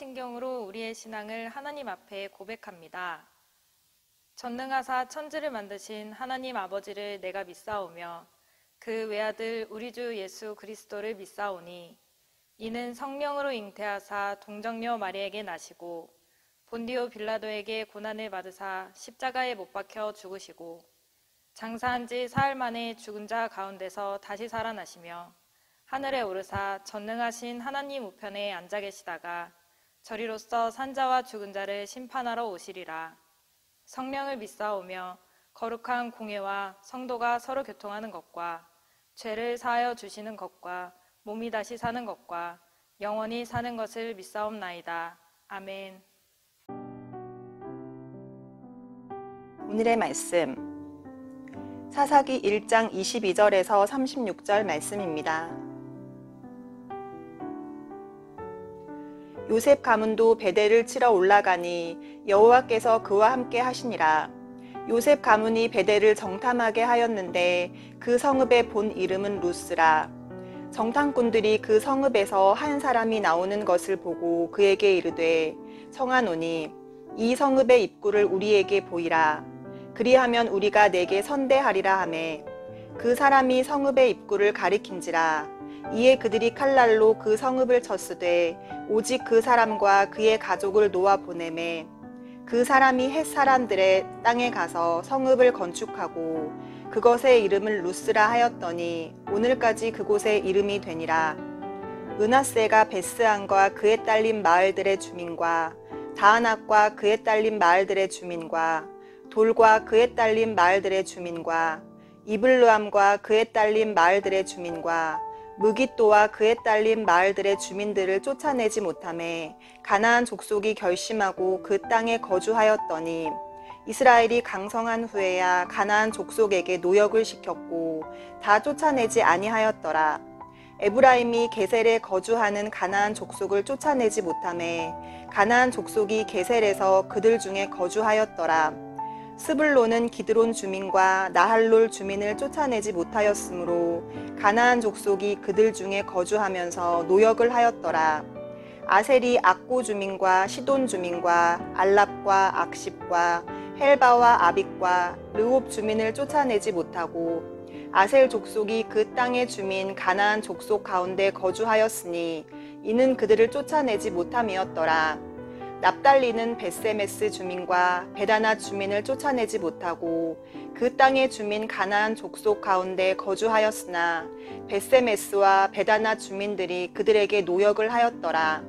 신경으로 우리의 신앙을 하나님 앞에 고백합니다. 전능하사 천지를 만드신 하나님 아버지를 내가 믿사오며 그 외아들 우리 주 예수 그리스도를 믿사오니 이는 성령으로 잉태하사 동정녀 마리에게 나시고 본디오 빌라도에게 고난을 받으사 십자가에 못 박혀 죽으시고 장사한 지 사흘 만에 죽은 자 가운데서 다시 살아나시며 하늘에 오르사 전능하신 하나님 우편에 앉아 계시다가 저리로서 산자와 죽은 자를 심판하러 오시리라. 성령을 믿사오며 거룩한 공회와 성도가 서로 교통하는 것과 죄를 사하여 주시는 것과 몸이 다시 사는 것과 영원히 사는 것을 믿사옵나이다. 아멘. 오늘의 말씀 사사기 1장 22절에서 36절 말씀입니다. 요셉 가문도 베델을 치러 올라가니 여호와께서 그와 함께 하시니라. 요셉 가문이 베델을 정탐하게 하였는데 그 성읍의 본 이름은 루스라. 정탐꾼들이 그 성읍에서 한 사람이 나오는 것을 보고 그에게 이르되 청하노니 이 성읍의 입구를 우리에게 보이라. 그리하면 우리가 내게 선대하리라 하매 그 사람이 성읍의 입구를 가리킨지라. 이에 그들이 칼날로 그 성읍을 쳤으되 오직 그 사람과 그의 가족을 놓아 보내매 그 사람이 헷 사람들의 땅에 가서 성읍을 건축하고 그것의 이름을 루스라 하였더니 오늘까지 그곳의 이름이 되니라. 은하세가 베스안과 그에 딸린 마을들의 주민과 다아낙과 그에 딸린 마을들의 주민과 돌과 그에 딸린 마을들의 주민과 이블르함과 그에 딸린 마을들의 주민과 무깃도와 그에 딸린 마을들의 주민들을 쫓아내지 못하매 가나안 족속이 결심하고 그 땅에 거주하였더니 이스라엘이 강성한 후에야 가나안 족속에게 노역을 시켰고 다 쫓아내지 아니하였더라. 에브라임이 게셀에 거주하는 가나안 족속을 쫓아내지 못하매 가나안 족속이 게셀에서 그들 중에 거주하였더라. 스불론은 기드론 주민과 나할롤 주민을 쫓아내지 못하였으므로 가나안 족속이 그들 중에 거주하면서 노역을 하였더라. 아셀이 악고 주민과 시돈 주민과 알랍과 악십과 헬바와 아빅과 르홉 주민을 쫓아내지 못하고 아셀 족속이 그 땅의 주민 가나안 족속 가운데 거주하였으니 이는 그들을 쫓아내지 못함이었더라. 납달리는 벳세메스 주민과 베다나 주민을 쫓아내지 못하고 그 땅의 주민 가나안 족속 가운데 거주하였으나 벳세메스와 베다나 주민들이 그들에게 노역을 하였더라.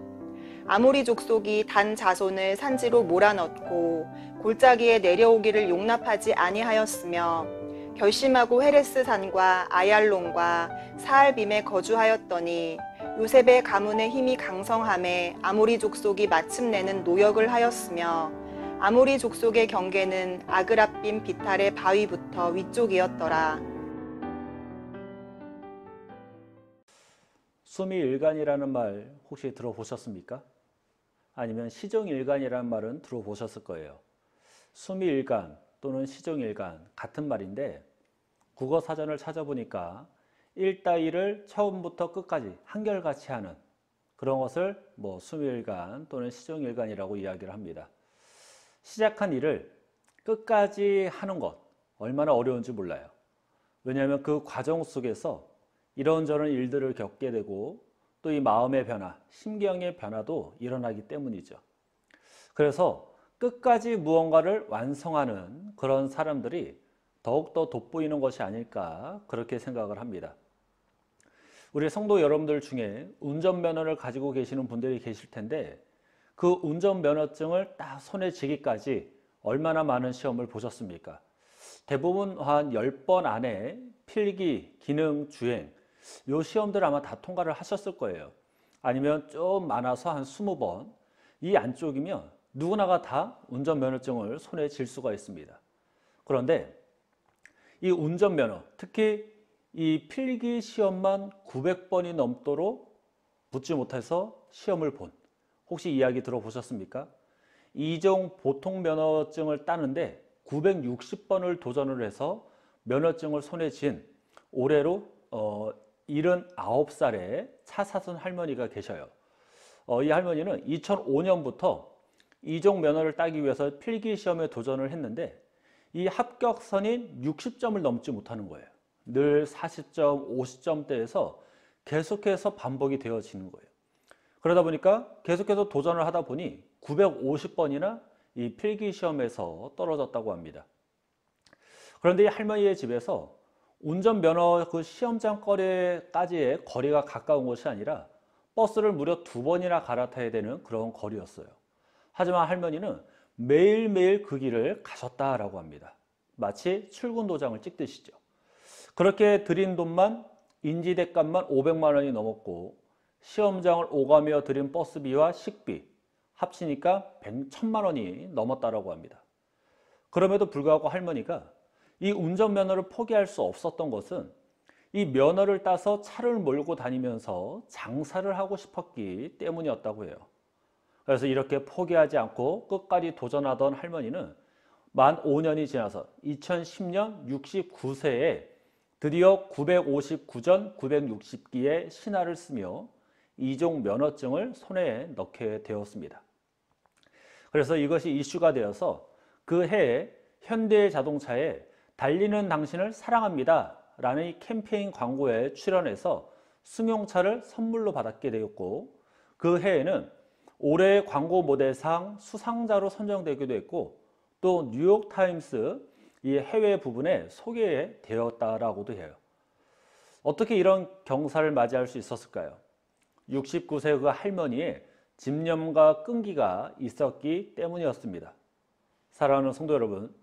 아모리 족속이 단 자손을 산지로 몰아넣고 골짜기에 내려오기를 용납하지 아니하였으며 결심하고 헤레스 산과 아얄론과 사알빔에 거주하였더니 요셉의 가문의 힘이 강성함에 아모리 족속이 마침내는 노역을 하였으며 아모리 족속의 경계는 아그랍빔 비탈의 바위부터 위쪽이었더라. 수미일간이라는 말 혹시 들어보셨습니까? 아니면 시종일간이라는 말은 들어보셨을 거예요. 수미일간 또는 시종일간 같은 말인데 국어사전을 찾아보니까 일따위를 처음부터 끝까지 한결같이 하는 그런 것을 수미일간 또는 시종일간이라고 이야기를 합니다. 시작한 일을 끝까지 하는 것 얼마나 어려운지 몰라요. 왜냐하면 그 과정 속에서 이런저런 일들을 겪게 되고 또 이 마음의 변화, 심경의 변화도 일어나기 때문이죠. 그래서 끝까지 무언가를 완성하는 그런 사람들이 더욱더 돋보이는 것이 아닐까 그렇게 생각을 합니다. 우리 성도 여러분들 중에 운전면허를 가지고 계시는 분들이 계실 텐데 그 운전면허증을 딱 손에 쥐기까지 얼마나 많은 시험을 보셨습니까? 대부분 한 10번 안에 필기, 기능, 주행 이 시험들 아마 다 통과를 하셨을 거예요. 아니면 좀 많아서 한 20번 이 안쪽이면 누구나가 다 운전면허증을 손에 쥘 수가 있습니다. 그런데 이 운전면허, 특히 이 필기 시험만 900번이 넘도록 붙지 못해서 시험을 본 혹시 이야기 들어보셨습니까? 이종 보통 면허증을 따는데 960번을 도전을 해서 면허증을 손에 쥔 올해로 79살의 차사순 할머니가 계셔요. 이 할머니는 2005년부터 이종 면허를 따기 위해서 필기 시험에 도전을 했는데 이 합격선인 60점을 넘지 못하는 거예요. 늘 40점, 50점대에서 계속해서 반복이 되어지는 거예요. 그러다 보니까 계속해서 도전을 하다 보니 950번이나 이 필기 시험에서 떨어졌다고 합니다. 그런데 이 할머니의 집에서 운전면허 그 시험장 거리까지의 거리가 가까운 것이 아니라 버스를 무려 2번이나 갈아타야 되는 그런 거리였어요. 하지만 할머니는 매일매일 그 길을 가셨다라고 합니다. 마치 출근 도장을 찍듯이죠. 그렇게 들인 돈만 인지대값만 500만 원이 넘었고 시험장을 오가며 들인 버스비와 식비 합치니까 1,000만 원이 넘었다라고 합니다. 그럼에도 불구하고 할머니가 이 운전면허를 포기할 수 없었던 것은 이 면허를 따서 차를 몰고 다니면서 장사를 하고 싶었기 때문이었다고 해요. 그래서 이렇게 포기하지 않고 끝까지 도전하던 할머니는 만 5년이 지나서 2010년 69세에 드디어 959전 960기의 신하를 쓰며 이종 면허증을 손에 넣게 되었습니다. 그래서 이것이 이슈가 되어서 그 해에 현대자동차에 달리는 당신을 사랑합니다 라는 이 캠페인 광고에 출연해서 승용차를 선물로 받게 되었고 그 해에는 올해의 광고 모델상 수상자로 선정되기도 했고 또 뉴욕타임스 이 해외 부분에 소개되었다라고도 해요. 어떻게 이런 경사를 맞이할 수 있었을까요? 69세 그 할머니의 집념과 끈기가 있었기 때문이었습니다. 사랑하는 성도 여러분,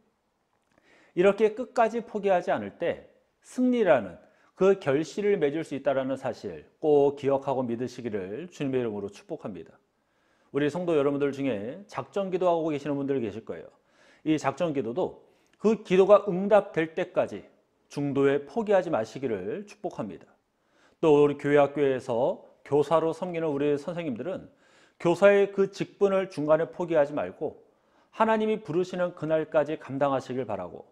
이렇게 끝까지 포기하지 않을 때 승리라는 그 결실을 맺을 수 있다는 사실 꼭 기억하고 믿으시기를 주님의 이름으로 축복합니다. 우리 성도 여러분들 중에 작전 기도하고 계시는 분들 계실 거예요. 이 작전 기도도 그 기도가 응답될 때까지 중도에 포기하지 마시기를 축복합니다. 또 우리 교회 학교에서 교사로 섬기는 우리 선생님들은 교사의 그 직분을 중간에 포기하지 말고 하나님이 부르시는 그날까지 감당하시길 바라고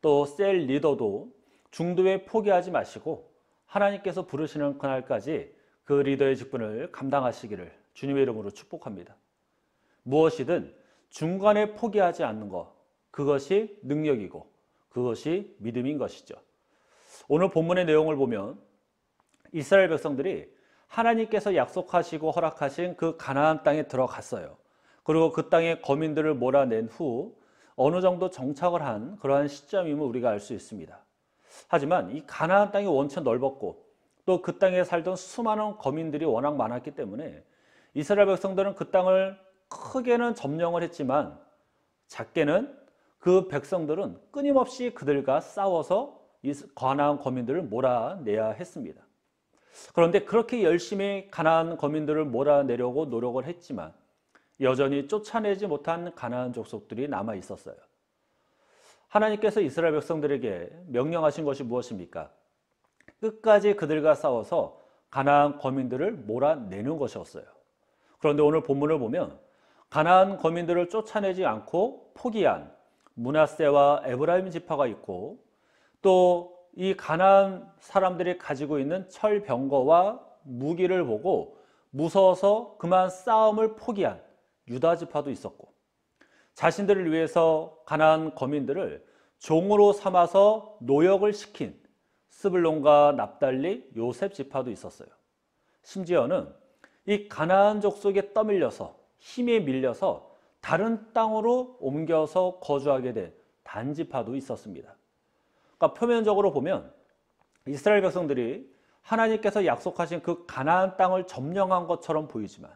또 셀 리더도 중도에 포기하지 마시고 하나님께서 부르시는 그날까지 그 리더의 직분을 감당하시기를 주님의 이름으로 축복합니다. 무엇이든 중간에 포기하지 않는 것, 그것이 능력이고 그것이 믿음인 것이죠. 오늘 본문의 내용을 보면 이스라엘 백성들이 하나님께서 약속하시고 허락하신 그 가나안 땅에 들어갔어요. 그리고 그 땅에 거민들을 몰아낸 후 어느 정도 정착을 한 그러한 시점임을 우리가 알 수 있습니다. 하지만 이 가나안 땅이 원체 넓었고 또 그 땅에 살던 수많은 거민들이 워낙 많았기 때문에 이스라엘 백성들은 그 땅을 크게는 점령을 했지만 작게는 그 백성들은 끊임없이 그들과 싸워서 이 가나안 거민들을 몰아내야 했습니다. 그런데 그렇게 열심히 가나안 거민들을 몰아내려고 노력을 했지만 여전히 쫓아내지 못한 가나안 족속들이 남아 있었어요. 하나님께서 이스라엘 백성들에게 명령하신 것이 무엇입니까? 끝까지 그들과 싸워서 가나안 거민들을 몰아내는 것이었어요. 그런데 오늘 본문을 보면 가나안 거민들을 쫓아내지 않고 포기한 므낫세와 에브라임 지파가 있고 또 이 가나안 사람들이 가지고 있는 철병거와 무기를 보고 무서워서 그만 싸움을 포기한 유다 지파도 있었고 자신들을 위해서 가나안 거민들을 종으로 삼아서 노역을 시킨 스불론과 납달리, 요셉 지파도 있었어요. 심지어는 이 가나안 족속에 떠밀려서 힘에 밀려서 다른 땅으로 옮겨서 거주하게 된 단 지파도 있었습니다. 그러니까 표면적으로 보면 이스라엘 백성들이 하나님께서 약속하신 그 가나안 땅을 점령한 것처럼 보이지만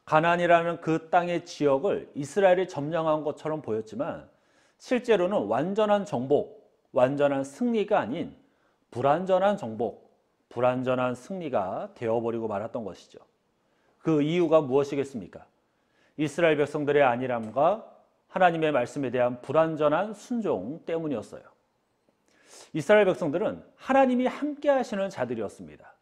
가나안이라는 그 땅의 지역을 이스라엘이 점령한 것처럼 보였지만 실제로는 완전한 정복, 완전한 승리가 아닌 불완전한 정복, 불완전한 승리가 되어버리고 말았던 것이죠. 그 이유가 무엇이겠습니까? 이스라엘 백성들의 안일함과 하나님의 말씀에 대한 불완전한 순종 때문이었어요. 이스라엘 백성들은 하나님이 함께 하시는 자들이었습니다.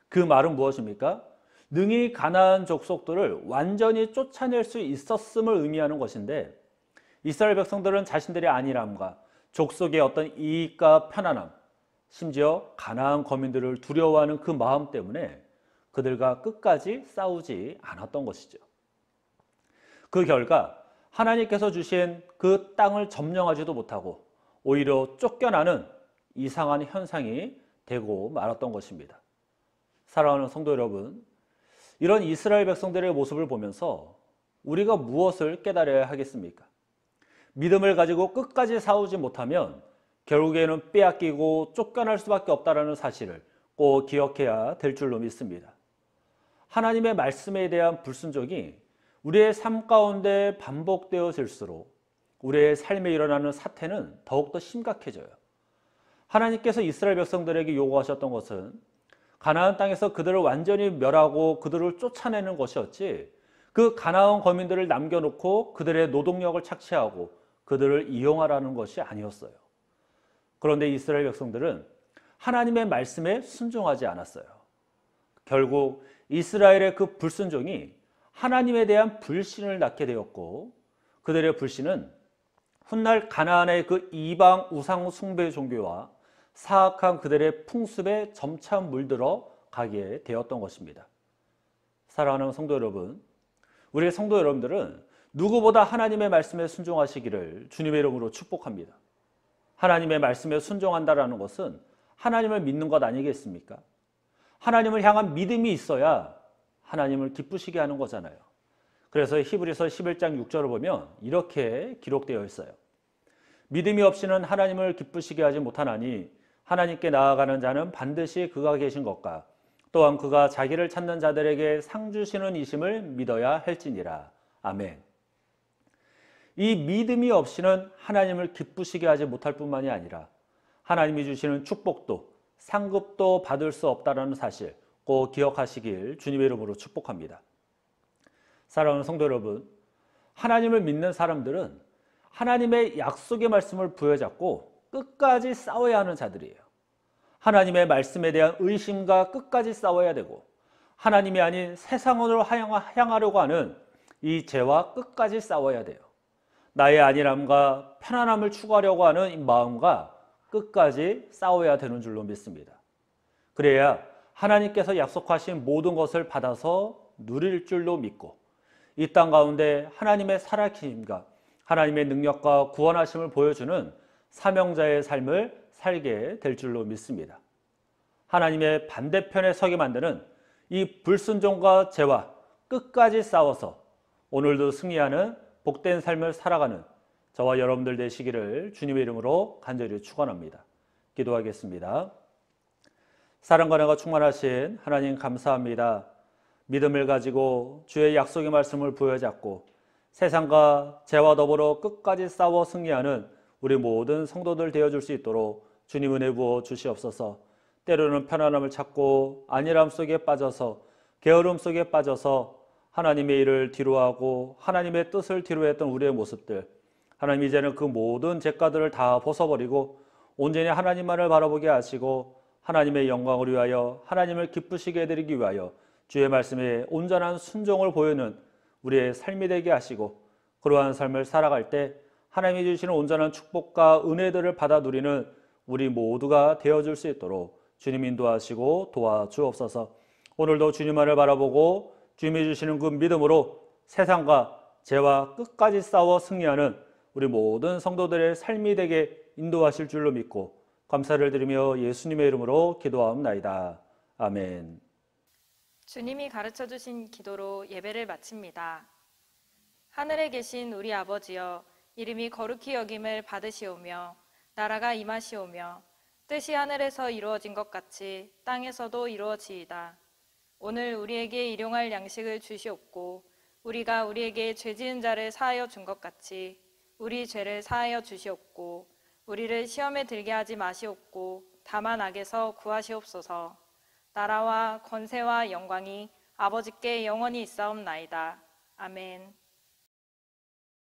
그 말은 무엇입니까? 능히 가나안 족속들을 완전히 쫓아낼 수 있었음을 의미하는 것인데 이스라엘 백성들은 자신들의 안일함과 족속의 어떤 이익과 편안함, 심지어 가나안 거민들을 두려워하는 그 마음 때문에 그들과 끝까지 싸우지 않았던 것이죠. 그 결과 하나님께서 주신 그 땅을 점령하지도 못하고 오히려 쫓겨나는 이상한 현상이 되고 말았던 것입니다. 사랑하는 성도 여러분, 이런 이스라엘 백성들의 모습을 보면서 우리가 무엇을 깨달아야 하겠습니까? 믿음을 가지고 끝까지 싸우지 못하면 결국에는 빼앗기고 쫓겨날 수밖에 없다는 사실을 꼭 기억해야 될 줄로 믿습니다. 하나님의 말씀에 대한 불순종이 우리의 삶 가운데 반복되어질수록 우리의 삶에 일어나는 사태는 더욱더 심각해져요. 하나님께서 이스라엘 백성들에게 요구하셨던 것은 가나안 땅에서 그들을 완전히 멸하고 그들을 쫓아내는 것이었지, 그 가나안 거민들을 남겨놓고 그들의 노동력을 착취하고 그들을 이용하라는 것이 아니었어요. 그런데 이스라엘 백성들은 하나님의 말씀에 순종하지 않았어요. 결국 이스라엘의 그 불순종이 하나님에 대한 불신을 낳게 되었고, 그들의 불신은 훗날 가나안의 그 이방 우상 숭배 종교와 사악한 그들의 풍습에 점차 물들어 가게 되었던 것입니다. 사랑하는 성도 여러분, 우리 성도 여러분들은 누구보다 하나님의 말씀에 순종하시기를 주님의 이름으로 축복합니다. 하나님의 말씀에 순종한다라는 것은 하나님을 믿는 것 아니겠습니까? 하나님을 향한 믿음이 있어야 하나님을 기쁘시게 하는 거잖아요. 그래서 히브리서 11장 6절을 보면 이렇게 기록되어 있어요. 믿음이 없이는 하나님을 기쁘시게 하지 못하나니 하나님께 나아가는 자는 반드시 그가 계신 것과 또한 그가 자기를 찾는 자들에게 상 주시는 이심을 믿어야 할지니라. 아멘. 이 믿음이 없이는 하나님을 기쁘시게 하지 못할 뿐만이 아니라 하나님이 주시는 축복도 상급도 받을 수 없다는 사실 꼭 기억하시길 주님의 이름으로 축복합니다. 사랑하는 성도 여러분, 하나님을 믿는 사람들은 하나님의 약속의 말씀을 부여잡고 끝까지 싸워야 하는 자들이에요. 하나님의 말씀에 대한 의심과 끝까지 싸워야 되고, 하나님이 아닌 세상으로 향하려고 하는 이 죄와 끝까지 싸워야 돼요. 나의 안일함과 편안함을 추구하려고 하는 이 마음과 끝까지 싸워야 되는 줄로 믿습니다. 그래야 하나님께서 약속하신 모든 것을 받아서 누릴 줄로 믿고, 이 땅 가운데 하나님의 살아계심과 하나님의 능력과 구원하심을 보여주는 사명자의 삶을 살게 될 줄로 믿습니다. 하나님의 반대편에 서게 만드는 이 불순종과 죄와 끝까지 싸워서 오늘도 승리하는 복된 삶을 살아가는 저와 여러분들 되시기를 주님의 이름으로 간절히 축원합니다. 기도하겠습니다. 사랑과 은혜가 충만하신 하나님 감사합니다. 믿음을 가지고 주의 약속의 말씀을 부여잡고 세상과 죄와 더불어 끝까지 싸워 승리하는 우리 모든 성도들 되어줄 수 있도록 주님 은혜 부어 주시옵소서. 때로는 편안함을 찾고 안일함 속에 빠져서 게으름 속에 빠져서 하나님의 일을 뒤로하고 하나님의 뜻을 뒤로했던 우리의 모습들, 하나님 이제는 그 모든 죄가들을 다 벗어버리고 온전히 하나님만을 바라보게 하시고 하나님의 영광을 위하여 하나님을 기쁘시게 해드리기 위하여 주의 말씀에 온전한 순종을 보이는 우리의 삶이 되게 하시고, 그러한 삶을 살아갈 때 하나님이 주시는 온전한 축복과 은혜들을 받아 누리는 우리 모두가 되어줄 수 있도록 주님 인도하시고 도와주옵소서. 오늘도 주님만을 바라보고 주님이 주시는 그 믿음으로 세상과 죄와 끝까지 싸워 승리하는 우리 모든 성도들의 삶이 되게 인도하실 줄로 믿고 감사를 드리며 예수님의 이름으로 기도하옵나이다. 아멘. 주님이 가르쳐 주신 기도로 예배를 마칩니다. 하늘에 계신 우리 아버지여, 이름이 거룩히 여김을 받으시오며 나라가 임하시오며 뜻이 하늘에서 이루어진 것 같이 땅에서도 이루어지이다. 오늘 우리에게 일용할 양식을 주시옵고 우리가 우리에게 죄 지은 자를 사하여 준 것 같이 우리 죄를 사하여 주시옵고 우리를 시험에 들게 하지 마시옵고 다만 악에서 구하시옵소서. 나라와 권세와 영광이 아버지께 영원히 있사옵나이다. 아멘.